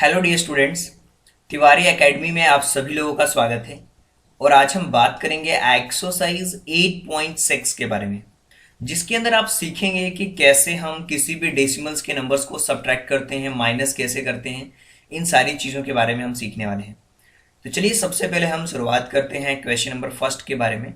Hello dear students, Tiwari Academy में आप सभी लोगों का स्वागत है। और आज हम बात करेंगे एक्सरसाइज 8.6 के बारे में, जिसके अंदर आप सीखेंगे कि कैसे हम किसी भी डेसिमल्स के नंबर्स को सब्ट्रैक्ट करते हैं, माइनस कैसे करते हैं। इन सारी चीज़ों के बारे में हम सीखने वाले हैं। तो चलिए सबसे पहले हम शुरुआत करते हैं क्वेश्चन नंबर फर्स्ट के बारे में।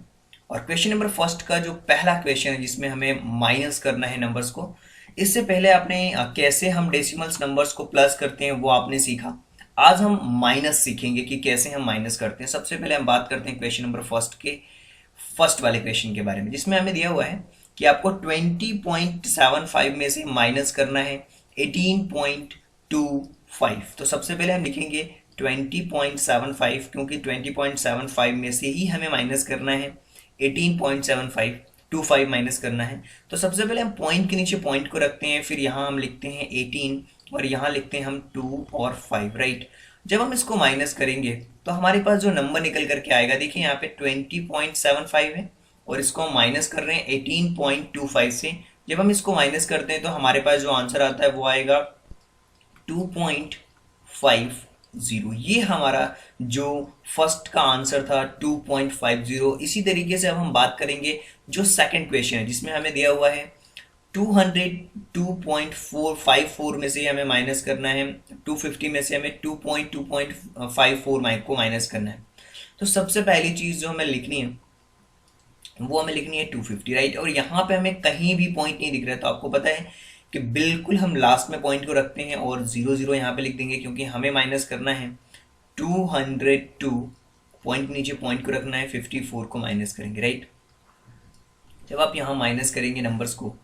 और क्वेश्चन नंबर फर्स्ट का जो पहला क्वेश्चन है जिसमें हमें माइनस करना है नंबर्स को, इससे पहले आपने कैसे हम डेसिमल्स नंबर्स को प्लस करते हैं वो आपने सीखा। आज हम माइनस सीखेंगे कि कैसे हम माइनस करते हैं। सबसे पहले हम बात करते हैं क्वेश्चन नंबर फर्स्ट के फर्स्ट वाले क्वेश्चन के बारे में, जिसमें हमें दिया हुआ है कि आपको 20.75 में से माइनस करना है 18.25। तो सबसे पहले हम लिखेंगे 20.75, क्योंकि 20.75 में से ही हमें माइनस करना है 18.75 माइनस करना है। तो सबसे पहले हम पॉइंट के नीचे पॉइंट को रखते हैं, फिर यहाँ हम लिखते हैं 18 और यहाँ लिखते हैं हम 2 और 5, राइट। जब हम इसको माइनस करेंगे तो हमारे पास जो नंबर निकल करके आएगा, देखिए यहाँ पे 20.75 है और इसको हम माइनस कर रहे हैं 18.25 से। जब हम इसको माइनस करते हैं तो हमारे पास जो आंसर आता है वो आएगा 2.50। ये हमारा जो फर्स्ट का आंसर था 2.50। इसी तरीके से अब हम बात करेंगे जो सेकंड क्वेश्चन है, जिसमें हमें दिया हुआ है 202.454 में से हमें माइनस करना है 250 में से हमें 2.2.54 को माइनस करना है। तो सबसे पहली चीज़ जो हमें लिखनी है वो हमें लिखनी है 250, राइट। और यहाँ पे हमें कहीं भी पॉइंट नहीं दिख रहा है, तो आपको पता है कि बिल्कुल हम लास्ट में पॉइंट को रखते हैं और 0 यहाँ पे लिख देंगे, क्योंकि हमें माइनस करना है 202, पॉइंट नीचे पॉइंट को रखना है, 54 को माइनस करेंगे, राइट। जब आप यहाँ माइनस करेंगे नंबर्स को,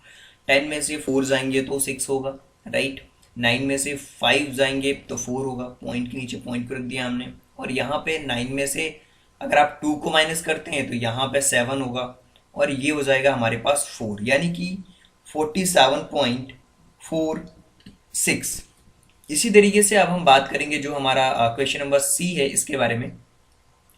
10 में से 4 जाएंगे तो 6 होगा, राइट। 9 में से 5 जाएंगे तो 4 होगा, पॉइंट के नीचे पॉइंट को रख दिया हमने। और यहाँ पे 9 में से अगर आप 2 को माइनस करते हैं तो यहाँ पे 7 होगा और ये हो जाएगा हमारे पास 4, यानी कि 47.46। इसी तरीके से अब हम बात करेंगे जो हमारा क्वेश्चन नंबर सी है इसके बारे में,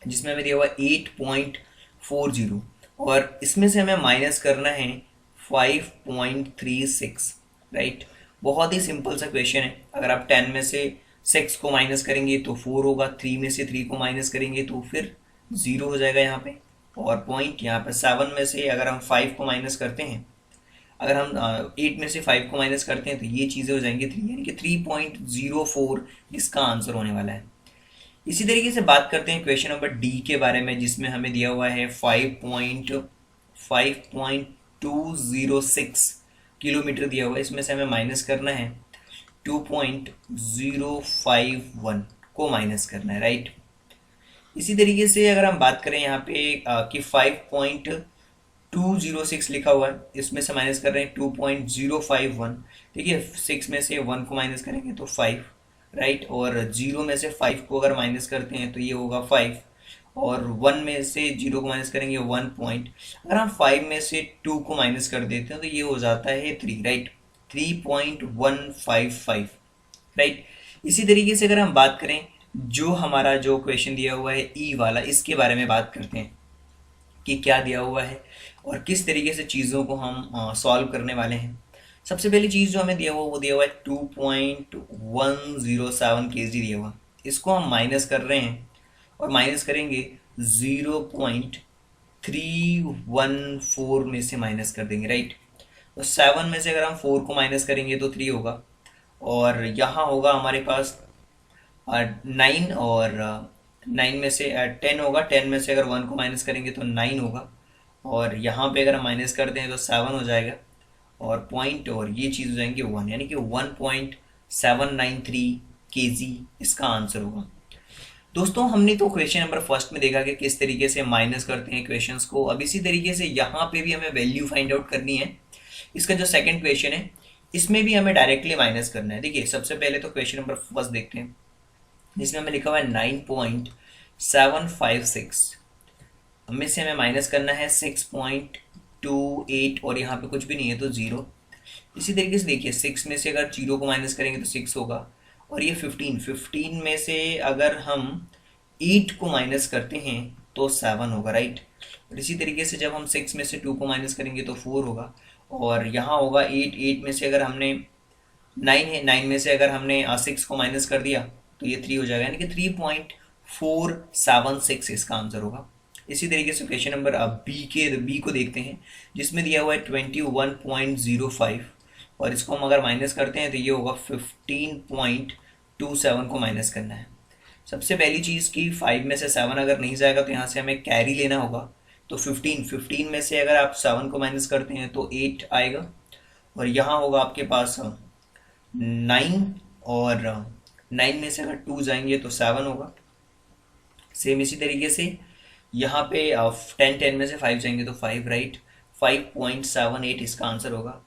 जिसमें हमें दिया हुआ 8.40 और इसमें से हमें माइनस करना है 5.36, राइट। बहुत ही सिंपल सा क्वेश्चन है। अगर आप 10 में से 6 को माइनस करेंगे तो 4 होगा, 3 में से 3 को माइनस करेंगे तो फिर 0 हो जाएगा यहाँ पे। और पॉइंट यहाँ पे 7 में से अगर हम 5 को माइनस करते हैं, अगर हम 8 में से 5 को माइनस करते हैं तो ये चीज़ें हो जाएंगी 3, यानी कि 3.04 इसका आंसर होने वाला है। इसी तरीके से बात करते हैं क्वेश्चन नंबर डी के बारे में, जिसमें हमें दिया हुआ है 5.206 किलोमीटर दिया हुआ है। इसमें से हमें माइनस करना है 2.051 को माइनस करना है, राइट। इसी तरीके से अगर हम बात करें यहाँ पे कि 5.206 लिखा हुआ है, इसमें से माइनस कर रहे हैं 2.051। देखिए 6 में से 1 को माइनस करेंगे तो 5, राइट। और 0 में से 5 को अगर माइनस करते हैं तो ये होगा 5, और 1 में से 0 को माइनस करेंगे 1 पॉइंट। अगर हम 5 में से 2 को माइनस कर देते हैं तो ये हो जाता है 3, राइट। 3.155, राइट। इसी तरीके से अगर हम बात करें जो हमारा जो क्वेश्चन दिया हुआ है ई वाला, इसके बारे में बात करते हैं कि क्या दिया हुआ है और किस तरीके से चीज़ों को हम सॉल्व करने वाले हैं। सबसे पहली चीज़ जो हमें दिया हुआ वो दिया हुआ है 2.107 kg दिया हुआ। इसको हम माइनस कर रहे हैं और माइनस करेंगे 0.314 में से माइनस कर देंगे, राइट। तो 7 में से अगर हम 4 को माइनस करेंगे तो 3 होगा, और यहाँ होगा हमारे पास 9, और 9 में से 10 होगा। 10 में से अगर 1 को माइनस करेंगे तो 9 होगा, और यहाँ पे अगर हम माइनस करते हैं तो 7 हो जाएगा, और पॉइंट और ये चीज़ हो जाएंगे 1, यानी कि 1.793 kg इसका आंसर होगा। दोस्तों हमने तो क्वेश्चन नंबर फर्स्ट में देखा कि किस तरीके से माइनस करते हैं क्वेश्चंस को। अब इसी तरीके से यहाँ पे भी हमें वैल्यू फाइंड आउट करनी है। इसका जो सेकंड क्वेश्चन है इसमें भी हमें डायरेक्टली माइनस करना है। देखिए सबसे पहले तो क्वेश्चन नंबर फर्स्ट देखते हैं, जिसमें हमें लिखा हुआ है 9.756 में से हमें माइनस करना है 6.28, और यहाँ पे कुछ भी नहीं है तो 0। इसी तरीके से देखिए 6 में से अगर 0 को माइनस करेंगे तो 6 होगा, और ये 15 में से अगर हम 8 को माइनस करते हैं तो 7 होगा, राइट। और इसी तरीके से जब हम 6 में से 2 को माइनस करेंगे तो 4 होगा, और यहाँ होगा 8 में से अगर हमने 9 है, 9 में से अगर हमने 6 को माइनस कर दिया तो ये 3 हो जाएगा, यानी कि 3.476 इसका आंसर होगा। इसी तरीके से क्वेश्चन नंबर बी को देखते हैं, जिसमें दिया हुआ है 21.05, और इसको हम अगर माइनस करते हैं तो ये होगा 15.27 को माइनस करना है। सबसे पहली चीज़ की 5 में से 7 अगर नहीं जाएगा तो यहाँ से हमें कैरी लेना होगा। तो 15 में से अगर आप 7 को माइनस करते हैं तो 8 आएगा, और यहाँ होगा आपके पास 9, और 9 में से अगर 2 जाएंगे तो 7 होगा। सेम इसी तरीके से यहाँ पे 10 में से 5 जाएंगे तो 5, राइट, 5.78 इसका आंसर होगा।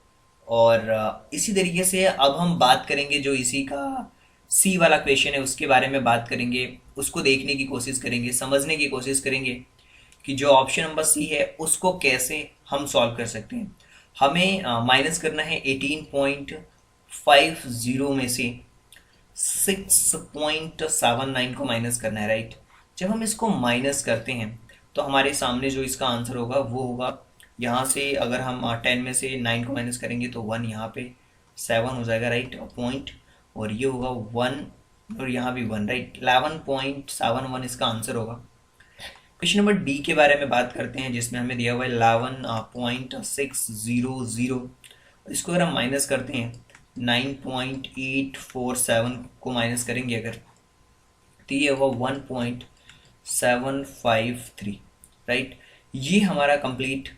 और इसी तरीके से अब हम बात करेंगे जो इसी का सी वाला क्वेश्चन है उसके बारे में बात करेंगे, उसको देखने की कोशिश करेंगे, समझने की कोशिश करेंगे कि जो ऑप्शन नंबर सी है उसको कैसे हम सॉल्व कर सकते हैं। हमें माइनस करना है 18.50 में से 6.79 को माइनस करना है, राइट। जब हम इसको माइनस करते हैं तो हमारे सामने जो इसका आंसर होगा वो होगा, यहाँ से अगर हम 10 में से 9 को माइनस करेंगे तो 1, यहाँ पे 7 हो जाएगा, राइट, पॉइंट, और ये होगा 1, और यहाँ भी 1, राइट, 11.71 इसका आंसर होगा। क्वेश्चन नंबर डी के बारे में बात करते हैं, जिसमें हमें दिया हुआ है 11.600। इसको अगर हम माइनस करते हैं 9.847 को माइनस करेंगे अगर, तो ये होगा 1.753, राइट। ये हमारा कंप्लीट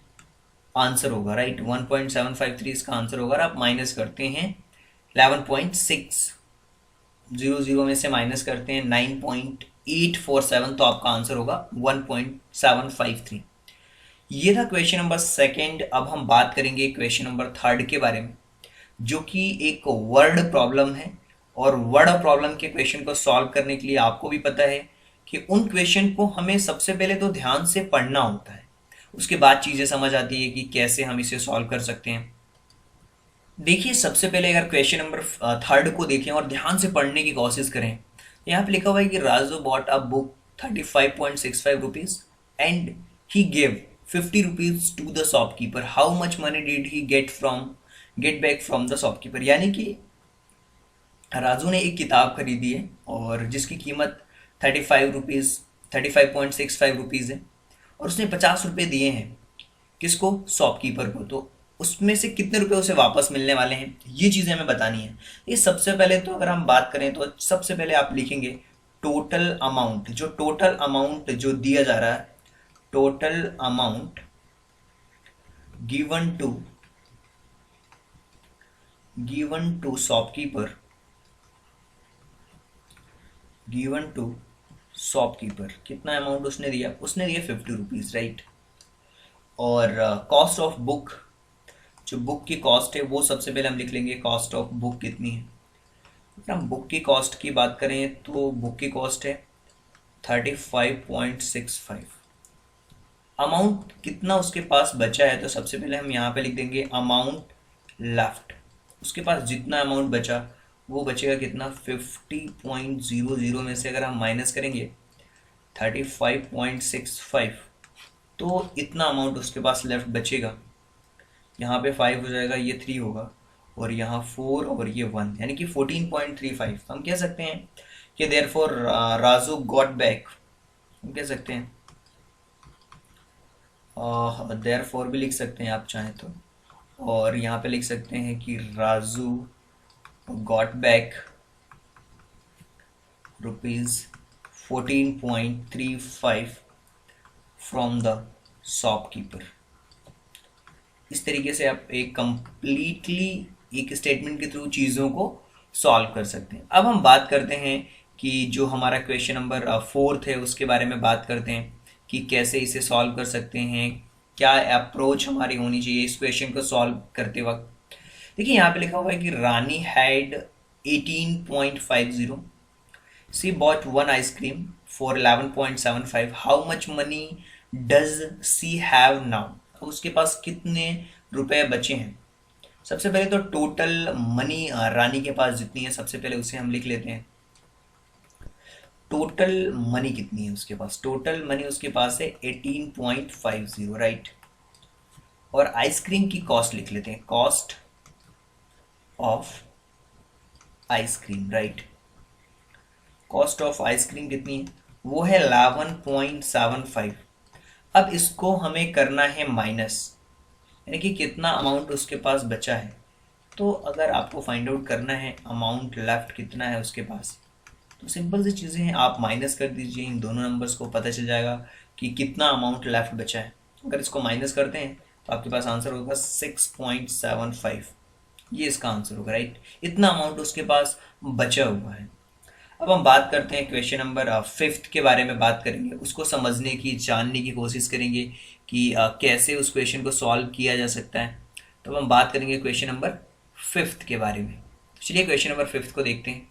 आंसर होगा, राइट, 1.753 इसका आंसर होगा। और आप माइनस करते हैं 11.600 में से माइनस करते हैं 9.847, तो आपका आंसर होगा 1.753। ये था क्वेश्चन नंबर सेकंड। अब हम बात करेंगे क्वेश्चन नंबर थर्ड के बारे में, जो कि एक वर्ड प्रॉब्लम है। और वर्ड प्रॉब्लम के क्वेश्चन को सॉल्व करने के लिए आपको भी पता है कि उन क्वेश्चन को हमें सबसे पहले तो ध्यान से पढ़ना होता है, उसके बाद चीज़ें समझ आती है कि कैसे हम इसे सॉल्व कर सकते हैं। देखिए, सबसे पहले अगर क्वेश्चन नंबर थर्ड को देखें और ध्यान से पढ़ने की कोशिश करें, यहाँ पे लिखा हुआ है कि Raju bought a book 35.65 rupees and he gave 50 rupees to the shopkeeper, how much money did he get back from the shopkeeper. यानी कि राजू ने एक किताब खरीदी है और जिसकी कीमत 35.65 रुपीज़ है, और उसने 50 रुपये दिए हैं किसको, शॉपकीपर को। तो उसमें से कितने रुपए उसे वापस मिलने वाले हैं, ये चीज़ें हमें बतानी है। ये सबसे पहले तो अगर हम बात करें तो सबसे पहले आप लिखेंगे टोटल अमाउंट, जो टोटल अमाउंट जो दिया जा रहा है, total amount given to shopkeeper, कितना अमाउंट उसने दिया, 50 रुपीज़, राइट। और कॉस्ट ऑफ बुक, जो बुक की कॉस्ट है वो सबसे पहले हम लिख लेंगे, कॉस्ट ऑफ बुक कितनी है। अगर हम बुक की कॉस्ट की बात करें तो बुक की कॉस्ट है 35.65। अमाउंट कितना उसके पास बचा है, तो सबसे पहले हम यहाँ पे लिख देंगे अमाउंट लेफ्ट। उसके पास जितना अमाउंट बचा वो बचेगा कितना, 50.00 में से अगर हम माइनस करेंगे 35.65, तो इतना अमाउंट उसके पास लेफ्ट बचेगा। यहाँ पे 5 हो जाएगा, ये 3 होगा, और यहाँ 4 और ये 1, यानी कि 14.35। हम कह सकते हैं कि देयरफॉर राजू गॉट बैक, हम कह सकते हैं देयरफॉर भी लिख सकते हैं आप चाहें तो, और यहाँ पे लिख सकते हैं कि Raju got back ₹14.35 from the shopkeeper. इस तरीके से आप एक कंप्लीटली एक स्टेटमेंट के थ्रू चीज़ों को सॉल्व कर सकते हैं। अब हम बात करते हैं कि जो हमारा क्वेश्चन नंबर 4 है उसके बारे में बात करते हैं कि कैसे इसे सॉल्व कर सकते हैं, क्या अप्रोच हमारी होनी चाहिए इस क्वेश्चन को सॉल्व करते वक्त। देखिए, यहाँ पे लिखा हुआ है कि Rani had 18.50, she bought 1 ice cream for 11.75, how much money does she have now. उसके पास कितने रुपए बचे हैं। सबसे पहले तो टोटल मनी रानी के पास जितनी है, सबसे पहले उसे हम लिख लेते हैं। टोटल मनी कितनी है उसके पास, टोटल मनी उसके पास है 18.50, राइट। और आइसक्रीम की कॉस्ट लिख लेते हैं, cost of ice cream, right. Cost of ice cream कितनी है, वो है 11.75। अब इसको हमें करना है माइनस, यानी कि कितना अमाउंट उसके पास बचा है। तो अगर आपको फाइंड आउट करना है अमाउंट लेफ्ट कितना है उसके पास, तो सिंपल सी चीज़ें हैं, आप माइनस कर दीजिए इन दोनों नंबर्स को, पता चल जाएगा कि कितना अमाउंट लेफ्ट बचा है। अगर इसको माइनस करते हैं तो आपके पास आंसर होगा 6.75। ये इसका आंसर होगा, राइट। इतना अमाउंट उसके पास बचा हुआ है। अब हम बात करते हैं क्वेश्चन नंबर 5 के बारे में बात करेंगे, उसको समझने की जानने की कोशिश करेंगे कि कैसे उस क्वेश्चन को सॉल्व किया जा सकता है। तो हम बात करेंगे क्वेश्चन नंबर 5 के बारे में। तो चलिए क्वेश्चन नंबर 5 को देखते हैं।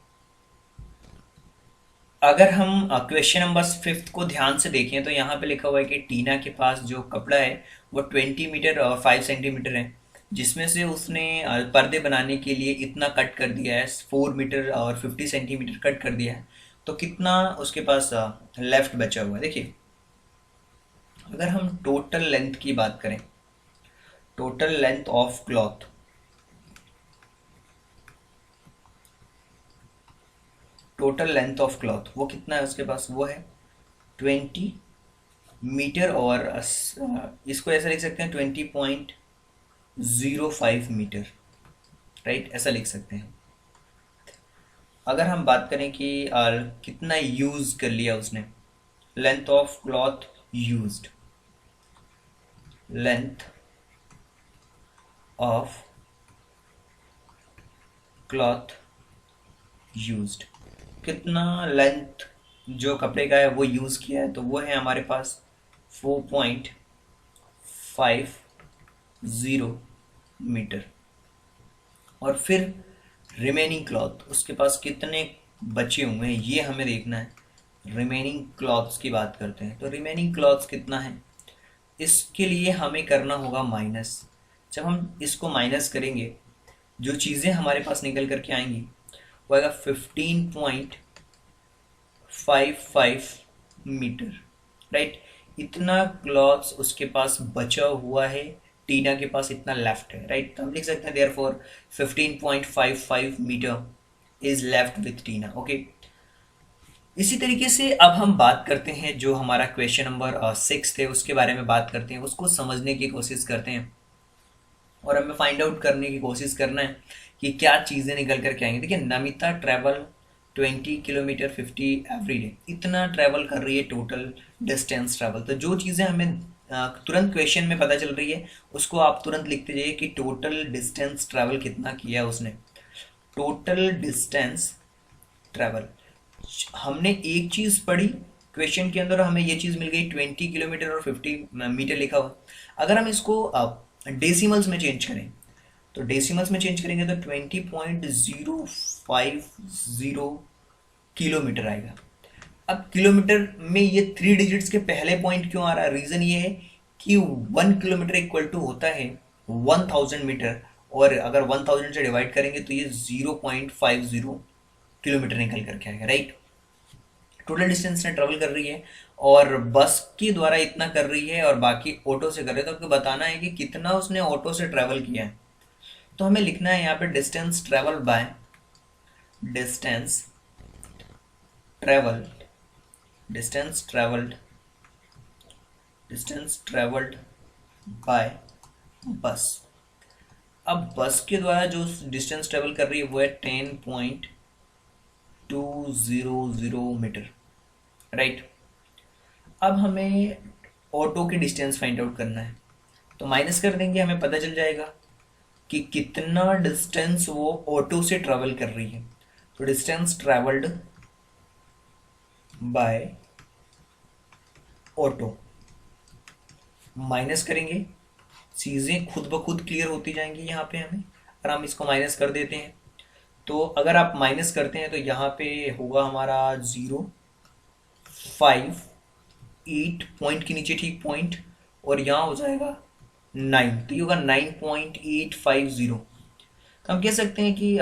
अगर हम क्वेश्चन नंबर 5 को ध्यान से देखें तो यहाँ पे लिखा हुआ है कि टीना के पास जो कपड़ा है वो 20 मीटर और 5 सेंटीमीटर है, जिसमें से उसने पर्दे बनाने के लिए इतना कट कर दिया है, 4 मीटर और 50 सेंटीमीटर कट कर दिया है। तो कितना उसके पास लेफ्ट बचा हुआ है। देखिए, अगर हम टोटल लेंथ की बात करें, total length of cloth, total length of cloth वो कितना है उसके पास, वो है 20 मीटर और इसको ऐसा लिख सकते हैं 20.05 मीटर, राइट, ऐसा लिख सकते हैं। अगर हम बात करें कि कितना यूज कर लिया उसने, length of cloth used, length of cloth used, कितना लेंथ जो कपड़े का है वो यूज किया है, तो वो है हमारे पास 4.50 मीटर। और फिर रिमेनिंग क्लॉथ उसके पास कितने बचे हुए हैं ये हमें देखना है। रिमेनिंग क्लॉथ्स की बात करते हैं, तो रिमेनिंग क्लॉथ्स कितना है, इसके लिए हमें करना होगा माइनस। जब हम इसको माइनस करेंगे, जो चीज़ें हमारे पास निकल करके आएंगी वो आएगा 15.55 मीटर, राइट। इतना क्लॉथ्स उसके पास बचा हुआ है, टीना के पास इतना लेफ्ट है, राइट। तो हम लिख सकते हैं therefore 15.55 metre is left with Tina, okay. इसी तरीके से अब हम बात करते हैं जो हमारा क्वेश्चन नंबर 6 थे उसके बारे में बात करते हैं, उसको समझने की कोशिश करते हैं और हमें फाइंड आउट करने की कोशिश करना है कि क्या चीज़ें निकल कर के आएंगी। देखिए, Namita travel 20 kilometre 50 every day, इतना ट्रैवल कर रही है, टोटल डिस्टेंस ट्रैवल। तो जो चीज़ें हमें तुरंत क्वेश्चन में पता चल रही है उसको आप तुरंत लिखते जाइए कि टोटल डिस्टेंस ट्रैवल कितना किया उसने। टोटल डिस्टेंस ट्रैवल, हमने एक चीज़ पढ़ी क्वेश्चन के अंदर, हमें ये चीज़ मिल गई 20 किलोमीटर और 50 मीटर लिखा हुआ। अगर हम इसको डेसिमल्स में चेंज करें, तो डेसिमल्स में चेंज करेंगे तो 20.050 किलोमीटर आएगा। अब किलोमीटर में ये 3 डिजिट्स के पहले पॉइंट क्यों आ रहा है, रीज़न ये है कि 1 किलोमीटर इक्वल टू होता है 1000 मीटर, और अगर 1000 से डिवाइड करेंगे तो ये 0.50 किलोमीटर निकल करके आएगा, राइट। टोटल डिस्टेंस ने ट्रेवल कर रही है और बस के द्वारा इतना कर रही है और बाकी ऑटो से कर रही है, तो आपको बताना है कि कितना उसने ऑटो से ट्रेवल किया है। तो हमें लिखना है यहाँ पे distance travel by, distance travel, distance travelled, distance travelled bye बस। अब बस के द्वारा जो डिस्टेंस ट्रेवल कर रही है वो है 10.200 मीटर, राइट। अब हमें ऑटो की डिस्टेंस फाइंड आउट करना है, तो माइनस कर देंगे, हमें पता चल जाएगा कि कितना डिस्टेंस वो ऑटो से ट्रेवल कर रही है। तो distance travelled by auto, minus करेंगे, चीज़ें खुद ब खुद क्लियर होती जाएंगी यहाँ पे हमें। अगर हम इसको माइनस कर देते हैं, तो अगर आप माइनस करते हैं तो यहाँ पे होगा हमारा 0.58 पॉइंट के नीचे ठीक पॉइंट, और यहाँ हो जाएगा 9, तो ये होगा 9.850। तो हम कह सकते हैं कि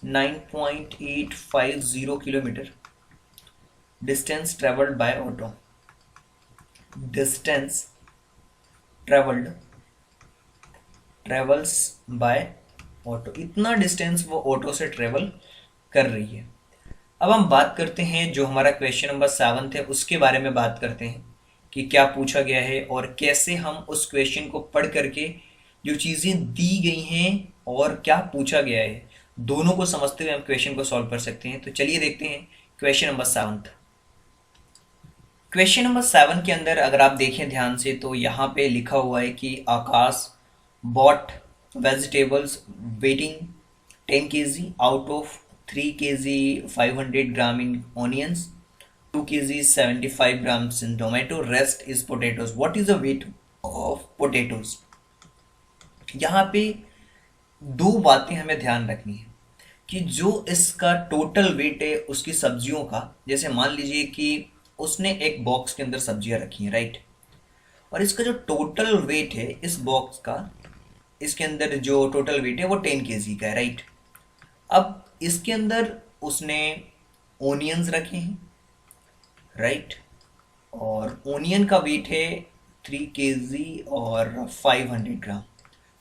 9.850 kilometre distance travelled by auto, distance travelled travels by auto, इतना डिस्टेंस वो ऑटो से ट्रेवल कर रही है। अब हम बात करते हैं जो हमारा क्वेश्चन नंबर 7 है उसके बारे में बात करते हैं कि क्या पूछा गया है और कैसे हम उस क्वेश्चन को पढ़ करके जो चीज़ें दी गई हैं और क्या पूछा गया है दोनों को समझते हुए हम क्वेश्चन को सॉल्व कर सकते हैं। तो चलिए देखते हैं क्वेश्चन नंबर 7। क्वेश्चन नंबर 7 के अंदर अगर आप देखें ध्यान से तो यहाँ पे लिखा हुआ है कि Akash bought vegetables weighting 10 kg out of 3 kg 500 gram in onions, 2 kg 75 grams in tomato, rest is potatoes. What is the weight of potatoes? यहाँ पे दो बातें हमें ध्यान रखनी है कि जो इसका टोटल वेट है उसकी सब्जियों का, जैसे मान लीजिए कि उसने एक बॉक्स के अंदर सब्जियां रखी हैं, राइट, और इसका जो टोटल वेट है इस बॉक्स का, इसके अंदर जो टोटल वेट है वो 10 kg का है, राइट। अब इसके अंदर उसने ओनियंस रखे हैं, राइट, और ओनियन का वेट है 3 kg और 500 ग्राम,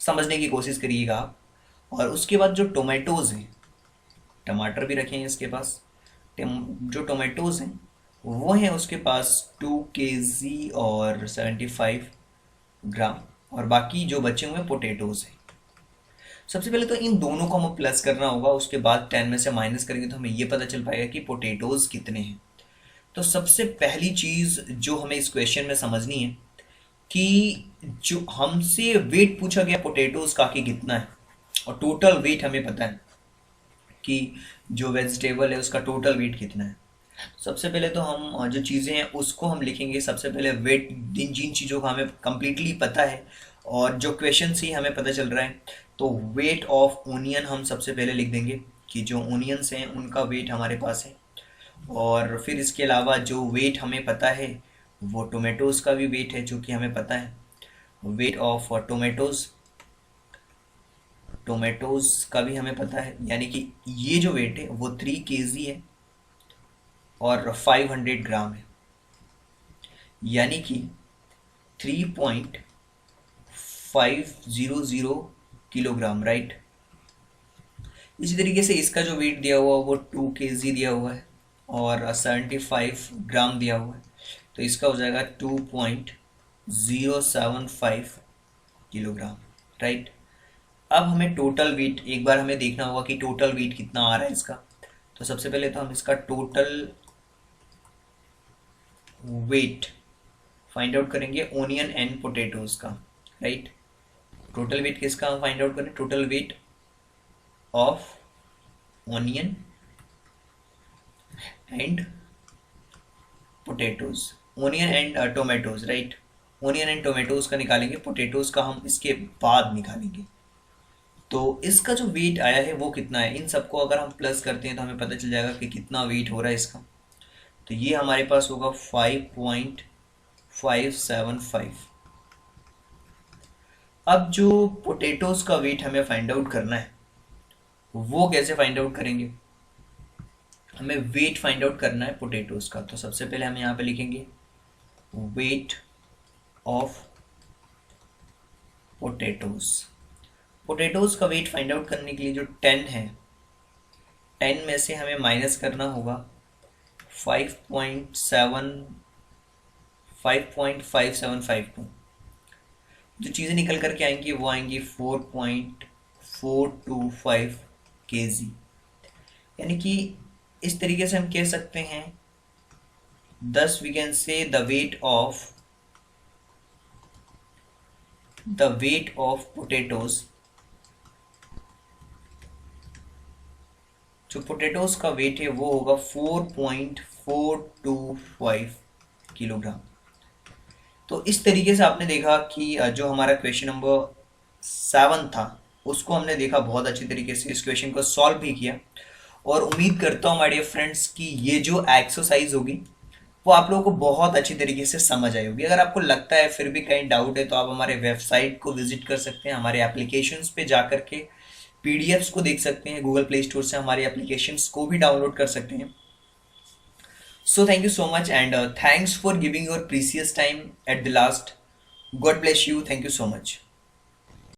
समझने की कोशिश करिएगा आप। और उसके बाद जो टोमेटोज़ हैं, टमाटर भी रखे हैं इसके पास, जो टोमेटोज़ हैं वो हैं उसके पास 2 kg और 75 ग्राम, और बाकी जो बचे हुए पोटैटोज़ हैं। सबसे पहले तो इन दोनों को हमें प्लस करना होगा, उसके बाद 10 में से माइनस करेंगे तो हमें ये पता चल पाएगा कि पोटैटोज़ कितने हैं। तो सबसे पहली चीज़ जो हमें इस क्वेश्चन में समझनी है कि जो हमसे वेट पूछा गया पोटैटोज़ का कि कितना है, और टोटल वेट हमें पता है कि जो वेजिटेबल है उसका टोटल वेट कितना है। सबसे पहले तो हम जो चीज़ें हैं उसको हम लिखेंगे। सबसे पहले वेट, जिन चीज़ों का हमें कम्प्लीटली पता है और जो क्वेश्चन से ही हमें पता चल रहा है, तो वेट ऑफ ओनियन हम सबसे पहले लिख देंगे कि जो ओनियंस हैं उनका वेट हमारे पास है। और फिर इसके अलावा जो वेट हमें पता है वो टोमेटोज़ का भी वेट है जो कि हमें पता है, वेट ऑफ टोमेटोज़ का भी हमें पता है, यानी कि ये जो वेट है वो 3 kg है और 500 ग्राम है, यानी कि 3.500 किलोग्राम, राइट। इसी तरीके से इसका जो वेट दिया हुआ वो 2 kg दिया हुआ है और 75 ग्राम दिया हुआ है, तो इसका हो जाएगा 2.075 किलोग्राम, राइट। अब हमें टोटल वेट एक बार हमें देखना होगा कि टोटल वेट कितना आ रहा है इसका। तो सबसे पहले तो हम इसका टोटल वेट फाइंड आउट करेंगे ओनियन एंड पोटैटोज का, राइट। टोटल वेट किसका हम फाइंड आउट करें? Total weight of onion and potatoes, onion and tomatoes, right. Onion and tomatoes का निकालेंगे, पोटैटोज का हम इसके बाद निकालेंगे। तो इसका जो वेट आया है वो कितना है, इन सबको अगर हम प्लस करते हैं तो हमें पता चल जाएगा कि कितना वेट हो रहा है इसका। तो ये हमारे पास होगा 5.575। अब जो पोटैटोज का वेट हमें फाइंड आउट करना है वो कैसे फाइंड आउट करेंगे? हमें वेट फाइंड आउट करना है पोटैटोज का। तो सबसे पहले हम यहाँ पे लिखेंगे वेट ऑफ पोटैटोज। पोटैटोज का वेट फाइंड आउट करने के लिए जो 10 है, 10 में से हमें माइनस करना होगा 5.575। जो चीज़ें निकल करके आएंगी वो आएंगी 4.425 kg, यानी कि इस तरीके से हम कह सकते हैं 10 we can say the weight of potatoes, जो पोटैटोज का वेट है वो होगा 4.425 किलोग्राम। तो इस तरीके से आपने देखा कि जो हमारा क्वेश्चन नंबर 7 था उसको हमने देखा, बहुत अच्छी तरीके से इस क्वेश्चन को सॉल्व भी किया। और उम्मीद करता हूँ माय डियर फ्रेंड्स कि ये जो एक्सरसाइज होगी वो आप लोगों को बहुत अच्छी तरीके से समझ आई होगी। अगर आपको लगता है फिर भी कहीं डाउट है तो आप हमारे वेबसाइट को विजिट कर सकते हैं, हमारे एप्लीकेशंस पे जा करके पीडीएफ्स को देख सकते हैं, गूगल प्ले स्टोर से हमारे एप्लीकेशंस को भी डाउनलोड कर सकते हैं। So thank you so much and thanks for giving your precious time at the last. God bless you. Thank you so much.